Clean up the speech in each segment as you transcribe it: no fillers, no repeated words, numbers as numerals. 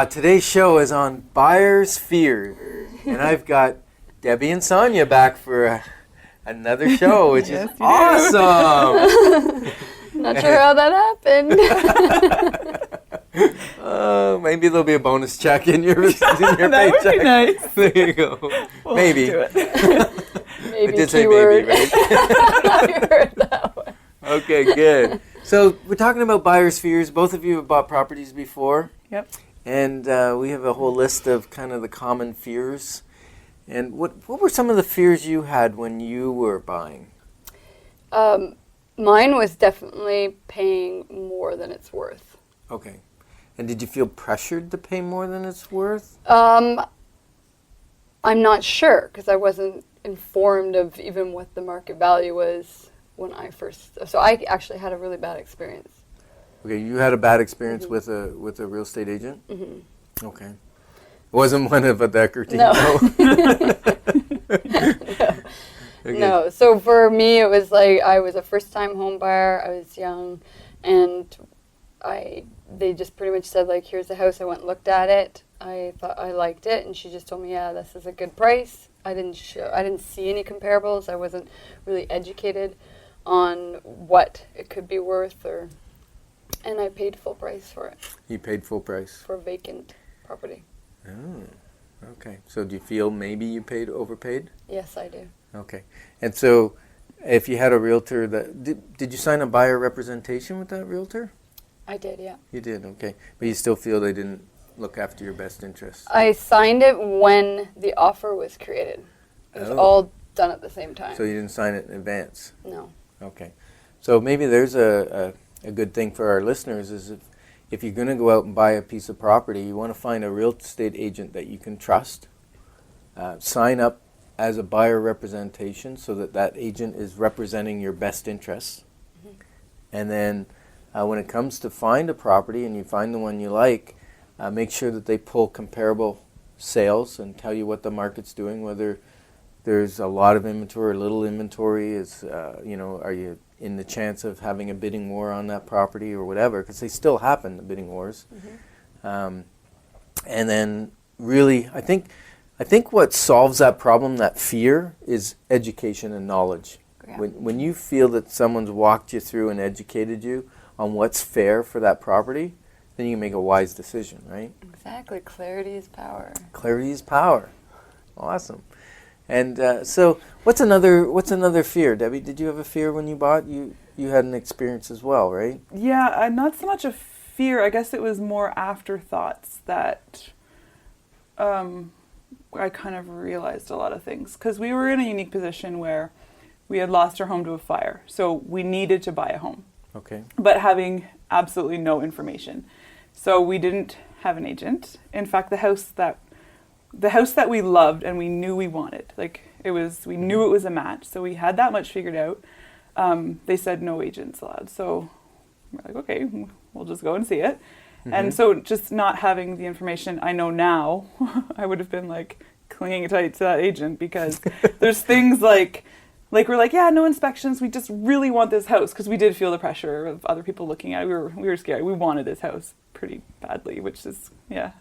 Today's show is on buyer's fears, and I've got Debbie and Sonia back for another show, which is awesome. Not sure how that happened. Maybe there'll be a bonus check in your paycheck. That would be nice. There you go. We'll maybe. do it. I did say keyword. maybe, right? I heard that one. Okay, good. So we're talking about buyer's fears. Both of you have bought properties before. Yep. And we have a whole list of kind of the common fears. And what were some of the fears you had when you were buying? Mine was definitely paying more than it's worth. Okay. And did you feel pressured to pay more than it's worth? I'm not sure because I wasn't informed of even what the market value was when I first. So I actually had a really bad experience. Okay, you had a bad experience with a real estate agent? Mm-hmm. Okay. It wasn't one of a Dekker Team? No. Okay. No. So for me, it was like I was a first-time home buyer. I was young, and they just pretty much said, like, here's the house. I went and looked at it. I thought I liked it, and she just told me, yeah, this is a good price. I didn't see any comparables. I wasn't really educated on what it could be worth, and I paid full price for it. You paid full price? For a vacant property. Oh, okay. So do you feel maybe you overpaid? Yes, I do. Okay. And so if you had a realtor did you sign a buyer representation with that realtor? I did, yeah. You did, okay. But you still feel they didn't look after your best interests? I signed it when the offer was created. It was all done at the same time. So you didn't sign it in advance? No. Okay. So maybe there's a good thing for our listeners is if you're going to go out and buy a piece of property, you want to find a real estate agent that you can trust. Sign up as a buyer representation so that agent is representing your best interests. Mm-hmm. And then when it comes to find a property and you find the one you like, make sure that they pull comparable sales and tell you what the market's doing, whether there's a lot of inventory or little inventory. Are you in the chance of having a bidding war on that property or whatever, because they still happen, the bidding wars. Mm-hmm. And then really, I think what solves that problem, that fear, is education and knowledge. Yeah. When you feel that someone's walked you through and educated you on what's fair for that property, then you can make a wise decision, right? Exactly. Clarity is power. Clarity is power. Awesome. And so what's another fear? Debbie, did you have a fear when you bought? You had an experience as well, right? Yeah, not so much a fear. I guess it was more afterthoughts that I kind of realized a lot of things. Because we were in a unique position where we had lost our home to a fire. So we needed to buy a home. Okay. But having absolutely no information. So we didn't have an agent. In fact, the house that we loved and we knew we wanted, we knew it was a match. So we had that much figured out. They said no agents allowed. So we're like, okay, we'll just go and see it. Mm-hmm. And so just not having the information I know now, I would have been like clinging tight to that agent because there's things like we're like, yeah, no inspections. We just really want this house because we did feel the pressure of other people looking at it. We were scared. We wanted this house pretty badly, which is, yeah.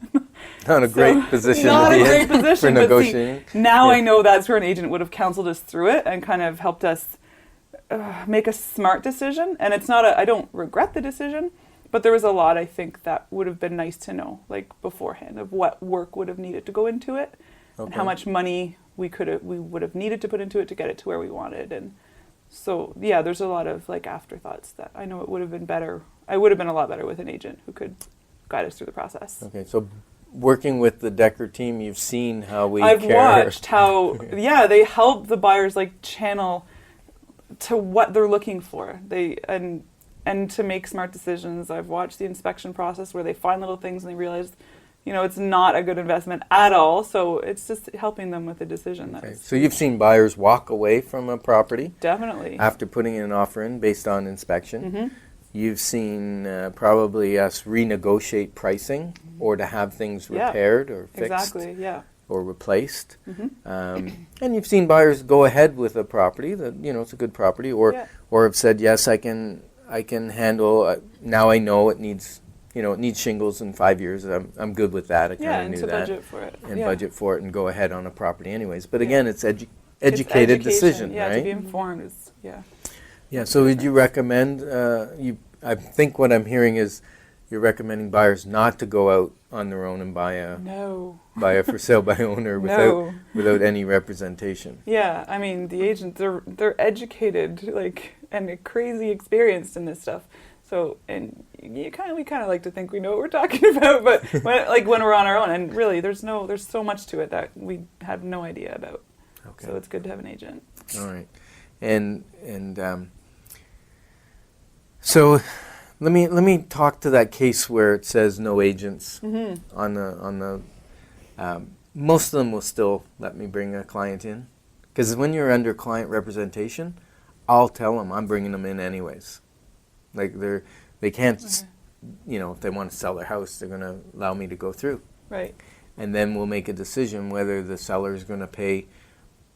Not a great position not to be a great in position, for negotiating. See, now I know that's where an agent would have counseled us through it and kind of helped us make a smart decision. And it's not I don't regret the decision, but there was a lot, I think, that would have been nice to know, like beforehand, of what work would have needed to go into it and how much money we would have needed to put into it to get it to where we wanted. And so, yeah, there's a lot of like afterthoughts that I know it would have been better. I would have been a lot better with an agent who could guide us through the process. Okay, so working with the Dekker team, you've seen how we I've care. watched how, they help the buyers like channel to what they're looking for. And to make smart decisions. I've watched the inspection process where they find little things and they realize, it's not a good investment at all. So it's just helping them with a decision. Okay. So you've seen buyers walk away from a property. Definitely. After putting an offer in based on inspection. Mm-hmm. You've seen probably us renegotiate pricing or to have things repaired or fixed. Exactly, yeah. Or replaced. Mm-hmm. And you've seen buyers go ahead with a property that, it's a good property or have said, yes, I can handle, now I know it needs it needs shingles in 5 years. I'm good with that. I kind Yeah, of and knew to that. budget for it. And Yeah. budget for it and go ahead on a property anyways. But Yeah. again, it's It's educated education. decision, Yeah, right? to be informed is, yeah. Yeah, so would you recommend, I think what I'm hearing is you're recommending buyers not to go out on their own and buy a for sale by owner No. without any representation. Yeah, I mean, the agents, they're educated, and crazy experienced in this stuff. So, and we kind of like to think we know what we're talking about, but when we're on our own, and really, there's so much to it that we have no idea about. Okay. So it's good to have an agent. All right. And so let me talk to that case where it says no agents on the most of them will still let me bring a client in, because when you're under client representation, I'll tell them I'm bringing them in anyways. Like they can't if they want to sell their house, they're going to allow me to go through. Right. And then we'll make a decision whether the seller is going to pay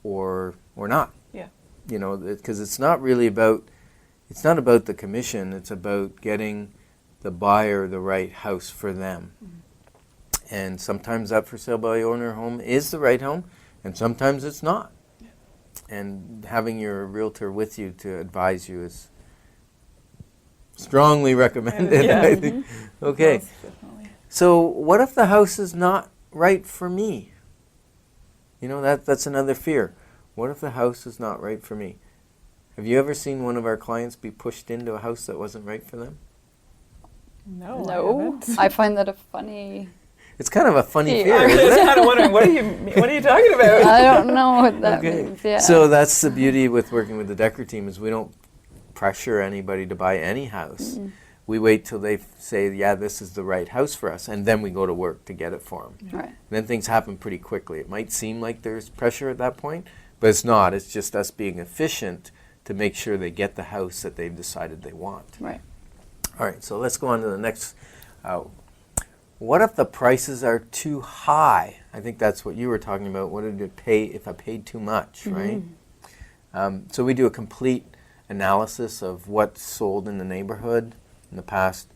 or not. Yeah. Because it's not about the commission, it's about getting the buyer the right house for them. Mm-hmm. And sometimes that for sale by owner home is the right home, and sometimes it's not. Yeah. And having your realtor with you to advise you is strongly recommended. Yeah. I think. Okay. Most definitely. So what if the house is not right for me? That's another fear. What if the house is not right for me? Have you ever seen one of our clients be pushed into a house that wasn't right for them? No. No, I find that a funny. It's kind of a funny Fear. fear, I'm isn't just it? kind of wondering what are you talking about? I don't know what that Okay. means. Yeah. So that's the beauty with working with the Dekker team is we don't pressure anybody to buy any house. Mm-mm. We wait till they say, yeah, this is the right house for us, and then we go to work to get it for them. Right. Then things happen pretty quickly. It might seem like there's pressure at that point, but it's not. It's just us being efficient to make sure they get the house that they've decided they want. Right. All right, so let's go on to the next. What if the prices are too high? I think that's what you were talking about. What did it pay if I paid too much, right? So we do a complete analysis of what's sold in the neighborhood in the past.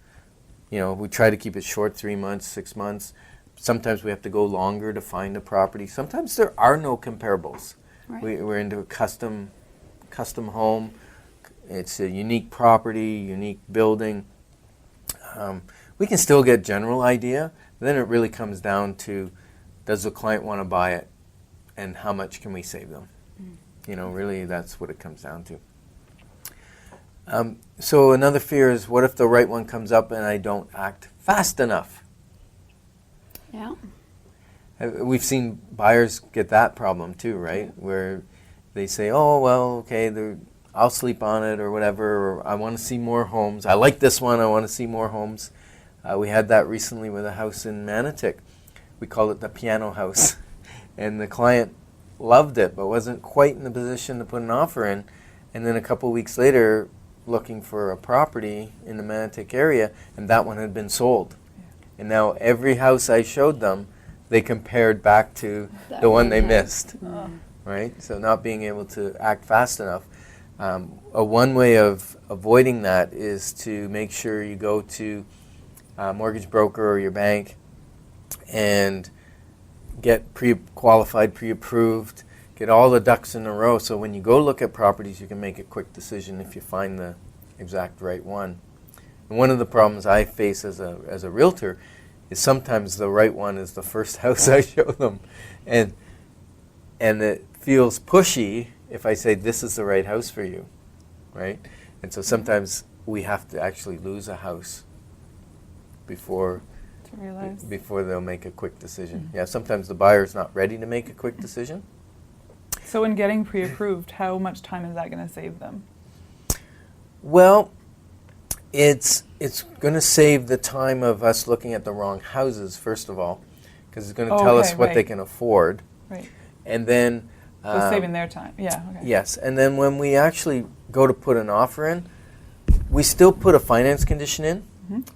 We try to keep it short, 3 months, 6 months. Sometimes we have to go longer to find a property. Sometimes there are no comparables. Right. We're into a custom home. It's a unique property, unique building. We can still get general idea. Then it really comes down to, does the client want to buy it, and how much can we save them? Really that's what it comes down to. So another fear is, what if the right one comes up and I don't act fast enough? Yeah. We've seen buyers get that problem too, right? Where they say, oh, well, okay, I'll sleep on it or whatever, or I want to see more homes. I like this one, I want to see more homes. We had that recently with a house in Manotick. We called it the piano house. And the client loved it, but wasn't quite in the position to put an offer in. And then a couple weeks later, looking for a property in the Manotick area, and that one had been sold. Yeah. And now every house I showed them, they compared back to the one they missed. Right? So not being able to act fast enough. One way of avoiding that is to make sure you go to a mortgage broker or your bank and get pre-qualified, pre-approved, get all the ducks in a row, so when you go look at properties, you can make a quick decision if you find the exact right one. And one of the problems I face as a realtor is sometimes the right one is the first house I show them, and it feels pushy if I say this is the right house for you, right? And so sometimes we have to actually lose a house before they'll make a quick decision. Yeah, sometimes the buyer's not ready to make a quick decision. So in getting pre-approved, how much time is that going to save them? Well, it's going to save the time of us looking at the wrong houses, first of all, because it's going to tell us what they can afford. Right. And then... So saving their time. Yeah. Okay. Yes. And then when we actually go to put an offer in, we still put a finance condition in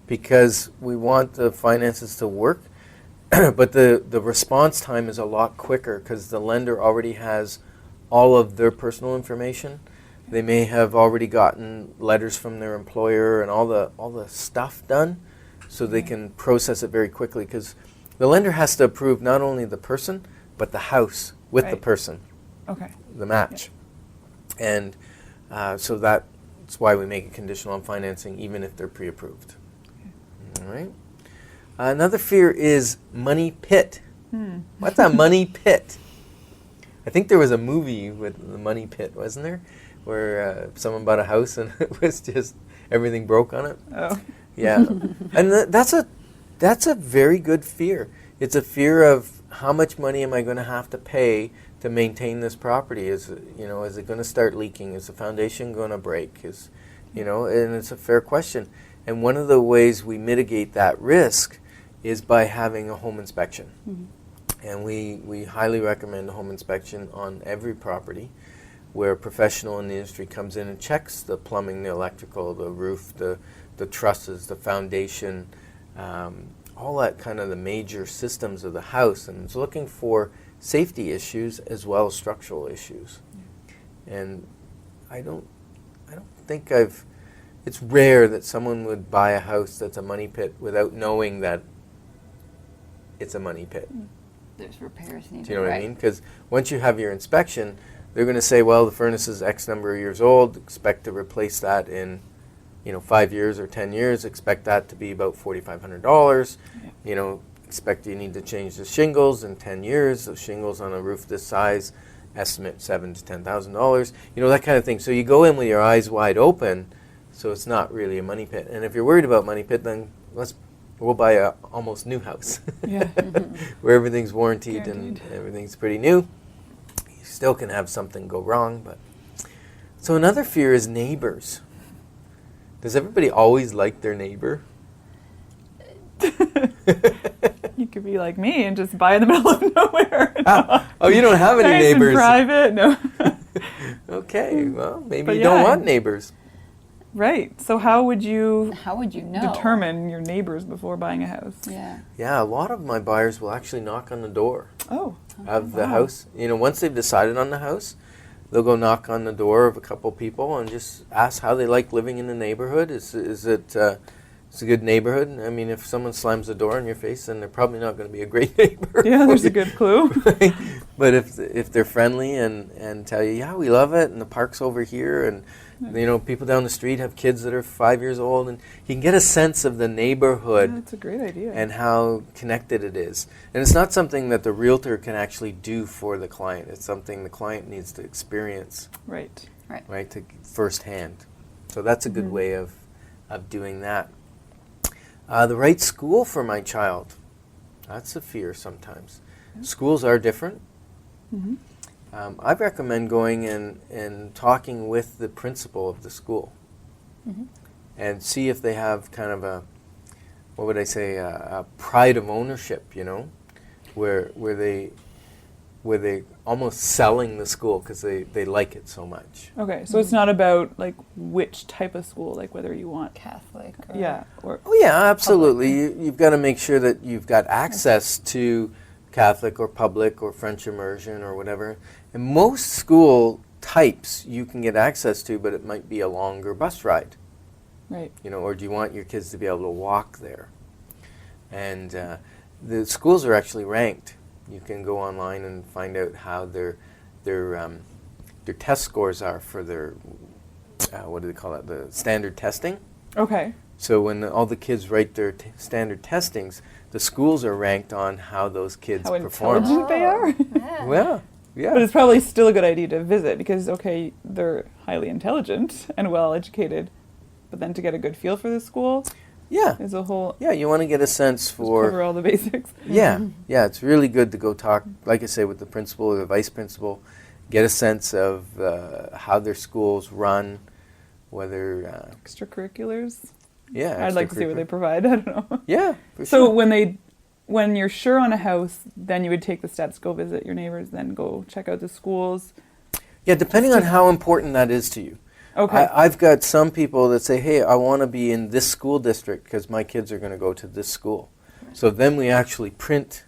because we want the finances to work. But the response time is a lot quicker because the lender already has all of their personal information. They may have already gotten letters from their employer and all the stuff done. so they can process it very quickly, because the lender has to approve not only the person, but the house with the Right. person, Okay. the match. And so that's why we make it conditional on financing, even if they're pre-approved. All right. Another fear is money pit. What's a money pit? I think there was a movie with the money pit, wasn't there? Where someone bought a house and it was just everything broke on it. Oh. Yeah, and that's a very good fear. It's a fear of how much money am I going to have to pay to maintain this property? Is it going to start leaking? Is the foundation going to break? And it's a fair question. And one of the ways we mitigate that risk is by having a home inspection. And we highly recommend a home inspection on every property, where a professional in the industry comes in and checks the plumbing, the electrical, the roof, the trusses, the foundation, all that kind of the major systems of the house, and is looking for safety issues as well as structural issues. And I don't think it's rare that someone would buy a house that's a money pit without knowing that it's a money pit. There's repairs needed. Do you know what I mean? Because once you have your inspection, they're going to say, well, the furnace is X number of years old, expect to replace that in 5 years or 10 years, expect that to be about $4,500. Expect you need to change the shingles in 10 years. The shingles on a roof this size, estimate $7,000 to $10,000. That kind of thing. So you go in with your eyes wide open, so it's not really a money pit. And if you're worried about money pit, then we'll buy a almost new house, Yeah. where everything's warranted Guaranteed. and everything's pretty new. You still can have something go wrong, but so another fear is neighbors. Does everybody always like their neighbor? You could be like me and just buy in the middle of nowhere. Oh, you don't have any Nice and neighbors. private. No. Okay, well, maybe But you don't yeah. want neighbors. Right. So how would you How would you know? determine your neighbors before buying a house? Yeah. Yeah, a lot of my buyers will actually knock on the door Oh. of the Wow. house. Once they've decided on the house, they'll go knock on the door of a couple people and just ask how they like living in the neighborhood. Is it it's a good neighborhood? I mean, if someone slams the door in your face, then they're probably not going to be a great neighbor. Yeah, there's for a you. good clue. Right? But if they're friendly and tell you, yeah, we love it, and the park's over here, and people down the street have kids that are 5 years old, and you can get a sense of the neighborhood That's a great idea. and how connected it is. And it's not something that the realtor can actually do for the client. It's something the client needs to experience, right. right, firsthand. So that's a good way of doing that. The right school for my child. That's a fear sometimes. Schools are different. Mm-hmm. I recommend going and talking with the principal of the school and see if they have kind of a pride of ownership, where they almost selling the school because they like it so much. Okay, so it's not about like which type of school, like whether you want, Catholic. Or or Oh yeah, absolutely. You've got to make sure that you've got access to Catholic or public or French immersion or whatever. And most school types you can get access to, but it might be a longer bus ride. right. Or do you want your kids to be able to walk there? And the schools are actually ranked. You can go online and find out how their test scores are for their what do they call it? The standard testing. Okay. So when all the kids write their standard testings, the schools are ranked on how those kids How perform. intelligent they are. Yeah. Well, yeah. But it's probably still a good idea to visit because, okay, they're highly intelligent and well educated, but then to get a good feel for the school Yeah. is a whole, Yeah, you want to get a sense cover for... all the basics. Yeah, it's really good to go talk, like I say, with the principal or the vice principal, get a sense of how their schools run, whether... Extracurriculars. yeah. I'd like to see what they extracurricular. provide. I don't know. Yeah, for So sure. when you're sure on a house, then you would take the steps, go visit your neighbors, then go check out the schools. Yeah, depending on how important that is to you. Okay. I've got some people that say, hey, I want to be in this school district because my kids are going to go to this school. So then we actually print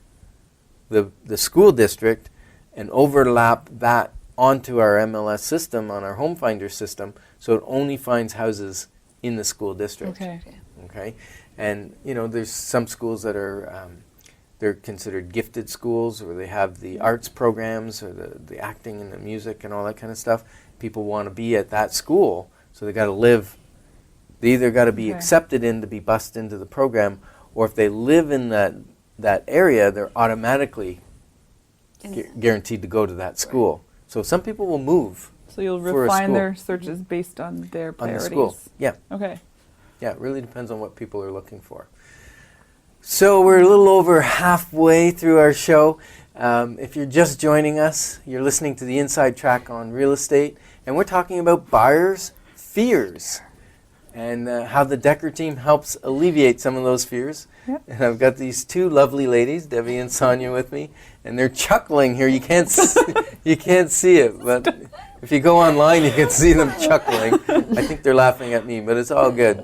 the school district and overlap that onto our MLS system, on our Home Finder system, so it only finds houses in the school district. Okay. Okay? And, there's some schools that are, they're considered gifted schools, or they have the arts programs or the acting and the music and all that kind of stuff. People want to be at that school, so they got to live. They either got to be accepted in to be bussed into the program, or if they live in that area, they're automatically guaranteed to go to that school. Right. So some people will move. So you'll refine their searches based on their priorities. On the school, yeah. Okay. Yeah, it really depends on what people are looking for. So we're a little over halfway through our show. If you're just joining us, you're listening to the Inside Track on real estate, and we're talking about buyers' fears and how the Dekker team helps alleviate some of those fears. Yep. And I've got these two lovely ladies, Debbie and Sonia, with me, and they're chuckling here. You can't you can't see it, but if you go online, you can see them chuckling. I think they're laughing at me, but it's all good.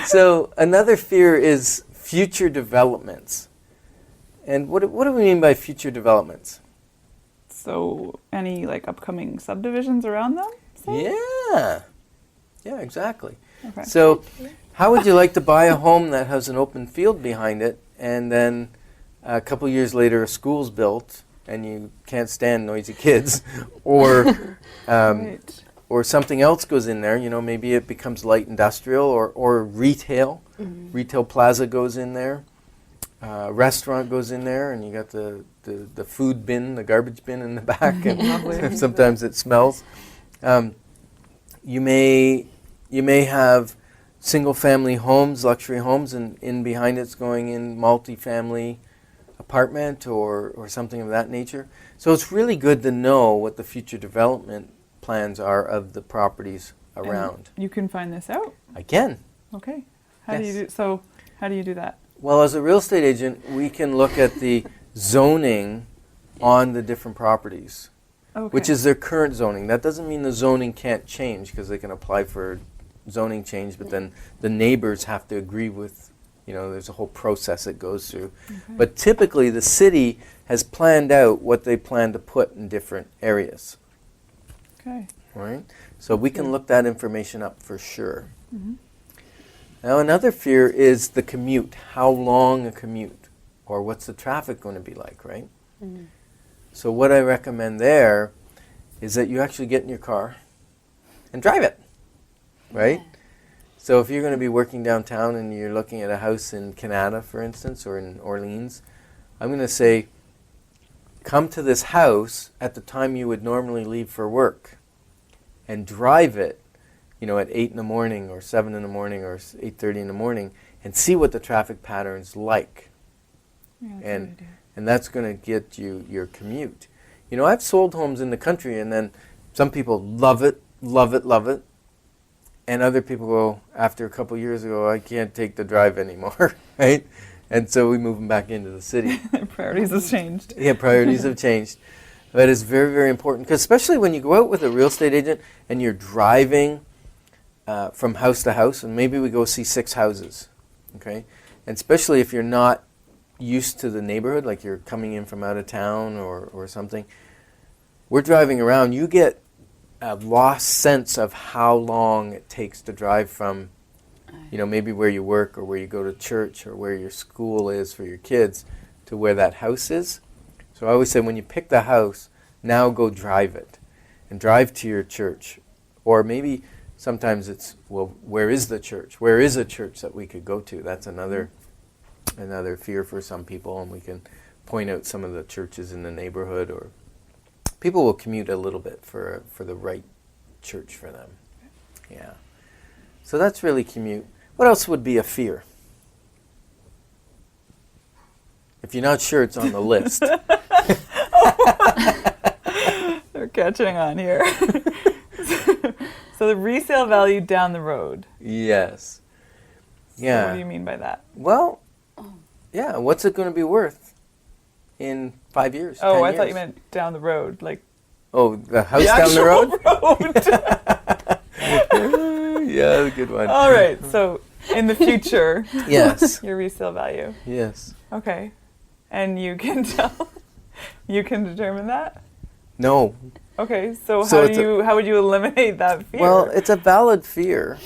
So another fear is future developments. And what do we mean by future developments? So any upcoming subdivisions around them? Say? Yeah, exactly. Okay. So how would you like to buy a home that has an open field behind it, and then a couple years later a school's built and you can't stand noisy kids, or right. or something else goes in there, maybe it becomes light industrial or retail. Mm-hmm. Retail plaza goes in there. Restaurant goes in there, and you got the food bin, the garbage bin in the back, and sometimes it smells. You may have single-family homes, luxury homes, and in behind it's going in multi-family apartment or something of that nature. So it's really good to know what the future development plans are of the properties around. And you can find this out? I can. Okay. How do you do that? Well, as a real estate agent, we can look at the zoning on the different properties, which is their current zoning. That doesn't mean the zoning can't change, because they can apply for zoning change, but then the neighbors have to agree with, there's a whole process it goes through. Okay. But typically the city has planned out what they plan to put in different areas. Okay. Right? So we can look that information up for sure. Mm-hmm. Now another fear is the commute. How long a commute? Or what's the traffic going to be like, right? Mm-hmm. So what I recommend there is that you actually get in your car and drive it, right? Yeah. So if you're going to be working downtown and you're looking at a house in Canada, for instance, or in Orleans, I'm going to say, come to this house at the time you would normally leave for work and drive it, at 8 in the morning or 7 in the morning or 8:30 in the morning, and see what the traffic pattern's like. Yeah, and that's going to get you your commute. I've sold homes in the country, and then some people love it, and other people go, after a couple years ago, I can't take the drive anymore, right? And so we move them back into the city. Priorities have changed. Yeah, priorities have changed. But it's very, very important, because especially when you go out with a real estate agent and you're driving from house to house, and maybe we go see 6 houses, okay? And especially if you're not used to the neighborhood, like you're coming in from out of town or something, we're driving around, you get a lost sense of how long it takes to drive from, maybe where you work or where you go to church or where your school is for your kids to where that house is. So I always say, when you pick the house, now go drive it and drive to your church. Or maybe sometimes it's, well, where is the church? Where is a church that we could go to? That's another fear for some people, and we can point out some of the churches in the neighborhood, or people will commute a little bit for the right church for them. Yeah. So that's really commute. What else would be a fear? If you're not sure, it's on the list. They're catching on here. So the resale value down the road. Yes. Yeah. So what do you mean by that? Well, yeah, what's it going to be worth in 5 years? Oh, 10 I years? thought you meant down the road, like. Oh, the house down the road? road. Yeah, good one. All right, so in the future, yes, your resale value. Yes. Okay, and you can tell, you can determine that? No. Okay, so how would you eliminate that fear? Well, it's a valid fear.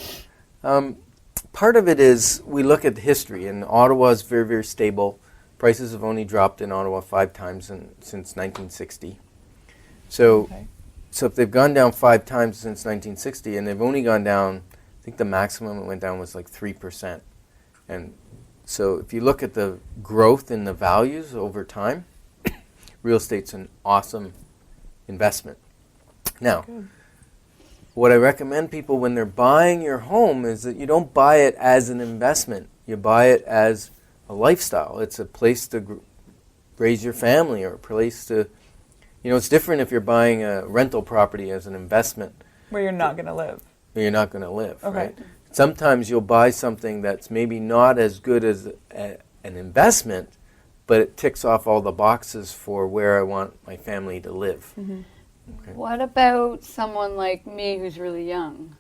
part of it is we look at history, and Ottawa is very, very stable. Prices have only dropped in Ottawa 5 times since 1960. So, Okay. so if they've gone down 5 times since 1960, and they've only gone down, I think the maximum it went down was like 3%. And so if you look at the growth in the values over time, real estate's an awesome investment. Now, Good. what I recommend people when they're buying your home is that you don't buy it as an investment. You buy it as a lifestyle. It's a place to raise your family, or a place to, it's different if you're buying a rental property as an investment Where you're not going to live. where you're not going to live, Okay. right? Sometimes you'll buy something that's maybe not as good as an investment, but it ticks off all the boxes for where I want my family to live. Mm-hmm. Okay. What about someone like me who's really young?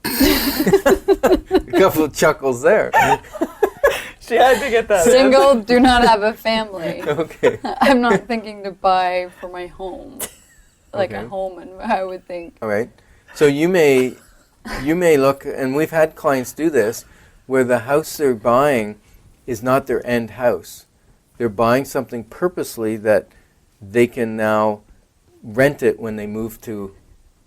A couple of chuckles there. She had to get that. Single, do not have a family. Okay. I'm not thinking to buy for my home, like Okay. a home, and I would think. All right. So you may look, and we've had clients do this, where the house they're buying is not their end house. They're buying something purposely that they can now rent it when they move to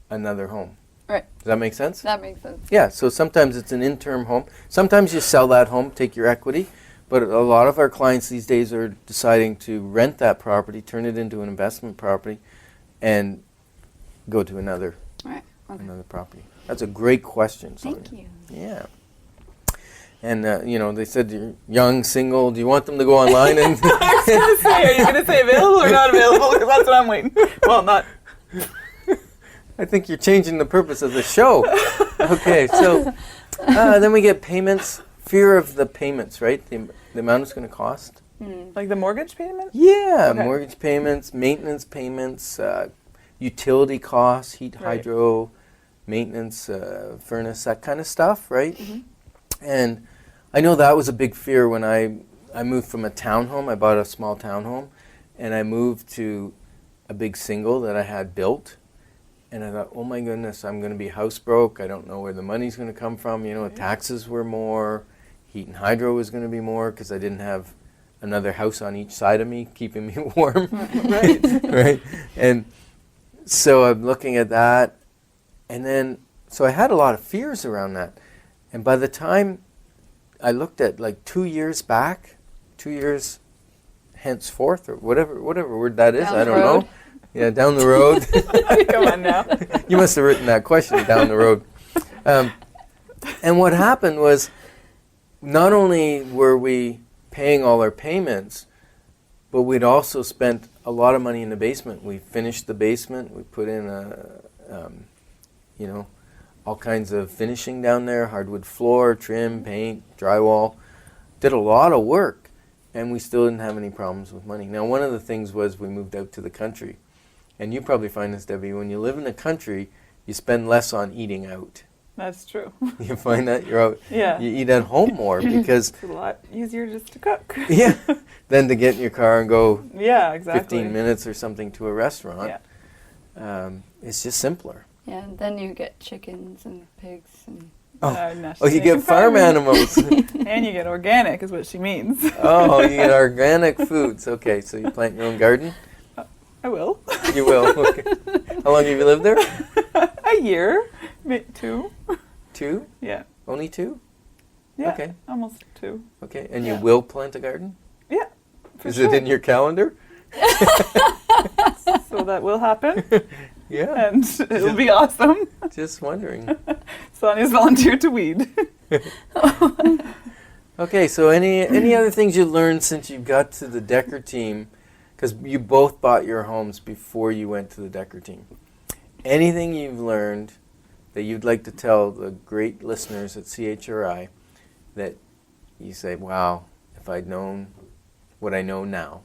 another home. Right. Does that make sense? That makes sense. Yeah, so sometimes it's an interim home. Sometimes you sell that home, take your equity, but a lot of our clients these days are deciding to rent that property, turn it into an investment property, and go to another Right. Okay. property. That's a great question, Sonia. Thank you. Yeah. And, they said you're young, single. Do you want them to go online? And I was going to say, are you going to say available or not available? Because that's what I'm waiting. Well, not. I think you're changing the purpose of the show. Okay, so then we get payments, fear of the payments, right? The amount it's going to cost. Like the mortgage payment? Yeah, Okay. mortgage payments, maintenance payments, utility costs, heat, Right. hydro, maintenance, furnace, that kind of stuff, right? Mm-hmm. And I know that was a big fear when I moved from a townhome. I bought a small townhome, and I moved to a big single that I had built. And I thought, oh my goodness, I'm going to be house broke. I don't know where the money's going to come from. Taxes were more, heat and hydro was going to be more because I didn't have another house on each side of me keeping me warm. Right. Right. And so I'm looking at that. And then, so I had a lot of fears around that. And by the time I looked at like 2 years back, 2 years henceforth, or whatever word that is, Down I the don't road. know. Yeah, down the road. Come on now. You must have written that question, down the road. And what happened was, not only were we paying all our payments, but we'd also spent a lot of money in the basement. We finished the basement. We put in all kinds of finishing down there, hardwood floor, trim, paint, drywall. Did a lot of work, and we still didn't have any problems with money. Now, one of the things was we moved out to the country. And you probably find this, Debbie, when you live in the country, you spend less on eating out. That's true. You find that you're out, Yeah. you eat at home more because, It's a lot easier just to cook. yeah, than to get in your car and go Yeah, exactly. 15 minutes or something to a restaurant. Yeah. It's just simpler. Yeah, and then you get chickens and pigs and. Oh, you get farm animals. And you get organic, is what she means. Oh, you get organic foods. Okay, so you plant your own garden? I will. You will. Okay. How long have you lived there? A year. 2. 2? Yeah. Only 2? Yeah. Okay. Almost 2. Okay, and Yeah. you will plant a garden? Yeah. For Is sure. it in your calendar? So that will happen. Yeah, And it'll be awesome. just wondering. Sonia's volunteered to weed. Okay, so any other things you learned since you got to the Dekker Team? Because you both bought your homes before you went to the Dekker Team. Anything you've learned that you'd like to tell the great listeners at CHRI that you say, wow, if I'd known what I know now?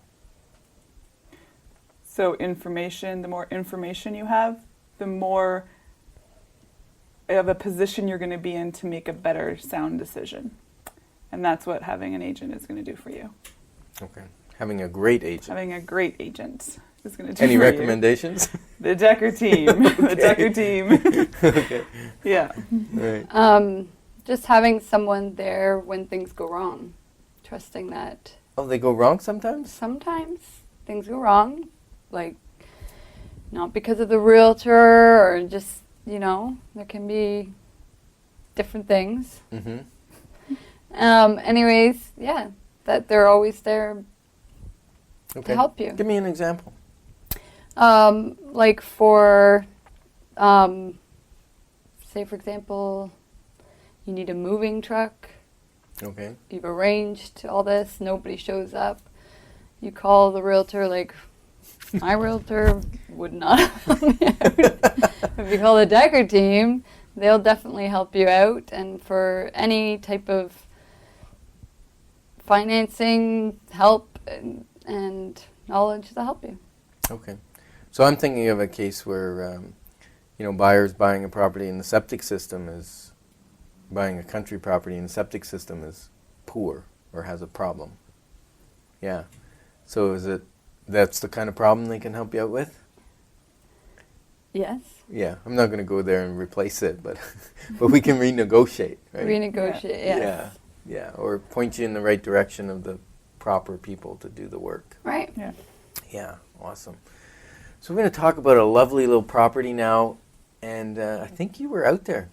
So information, the more information you have, the more of a position you're going to be in to make a better sound decision. And that's what having an agent is going to do for you. Okay. Having a great agent. Having a great agent is going to do Any for recommendations? you. The Dekker Team. The Dekker Team. Okay. Yeah. Right. just having someone there when things go wrong. Trusting that Oh, they go wrong sometimes? sometimes things go wrong, like not because of the realtor or just, there can be different things. Mm-hmm. Anyways, yeah, that they're always there Okay. to help you. Give me an example. Like for, say for example, you need a moving truck. Okay. You've arranged all this, nobody shows up. You call the realtor, like my realtor would not help me out. If you call the Dekker Team, they'll definitely help you out. And for any type of financing help and knowledge, they'll help you. Okay. So I'm thinking of a case where, buyers buying a property and the septic system is, buying a country property and the septic system is poor or has a problem. Yeah. So that's the kind of problem they can help you out with? Yes. Yeah. I'm not going to go there and replace it, but we can renegotiate, right? Renegotiate, yes. Yeah. Or point you in the right direction of the proper people to do the work. Right. Yeah. Yeah, awesome. So we're going to talk about a lovely little property now, and I think you were out there.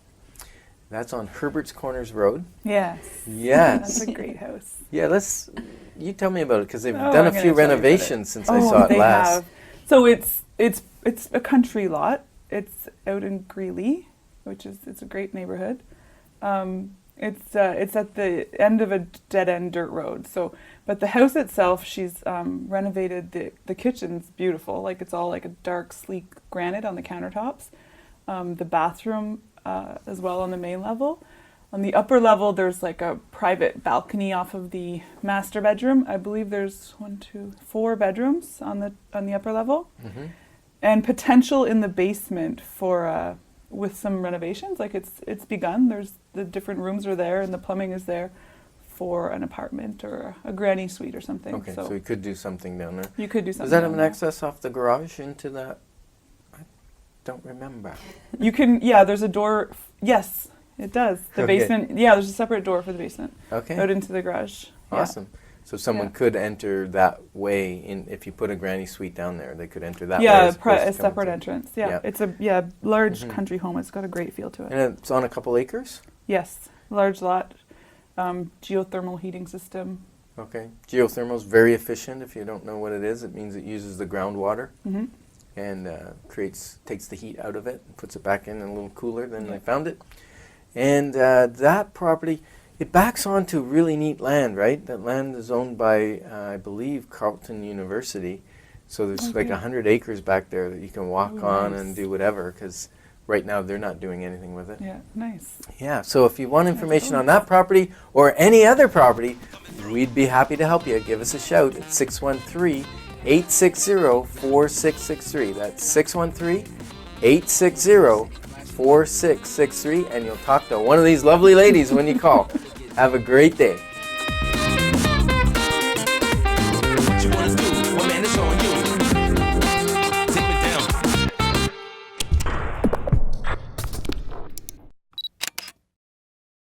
That's on Herbert's Corners Road. Yes. Yes. That's a great house. Yeah, you tell me about it, because they've Oh, done I'm a few gonna tell you about renovations since I Oh, saw it they last. have. So it's a country lot. It's out in Greeley, it's a great neighborhood. It's at the end of a dead-end dirt road. So, but the house itself, she's renovated. The kitchen's beautiful. Like, it's all like a dark, sleek granite on the countertops. The bathroom as well on the main level. On the upper level, there's like a private balcony off of the master bedroom. I believe there's 4 bedrooms on the upper level, Mm-hmm. and potential in the basement for with some renovations. Like, it's begun. There's the different rooms are there, and the plumbing is there for an apartment or a granny suite or something. Okay, so we could do something down there. you could do something. Does that have down an there. access off the garage into that? I don't remember. You can. Yeah, there's a door. Yes, it does. The Okay. basement. Yeah, there's a separate door for the basement Okay, out into the garage. Yeah. awesome. So someone Yeah. could enter that way, if you put a granny suite down there, they could enter that way. Yeah, as opposed to a coming separate through. entrance. Yeah, Yeah. it's a large Mhm. country home. It's got a great feel to it. And it's on a couple acres? Yes, large lot, geothermal heating system. Okay. Geothermal is very efficient. If you don't know what it is, it means it uses the groundwater Hmm. and takes the heat out of it and puts it back in a little cooler than Yeah. I found it. And that property, it backs onto really neat land, right? That land is owned by, I believe, Carleton University. So there's like Okay. 100 acres back there that you can walk Oh, on nice. and do whatever, because right now they're not doing anything with it. Yeah, nice. Yeah, so if you want information on that property or any other property, we'd be happy to help you. Give us a shout at 613-860-4663. That's 613-860-4663, and you'll talk to one of these lovely ladies when you call. Have a great day.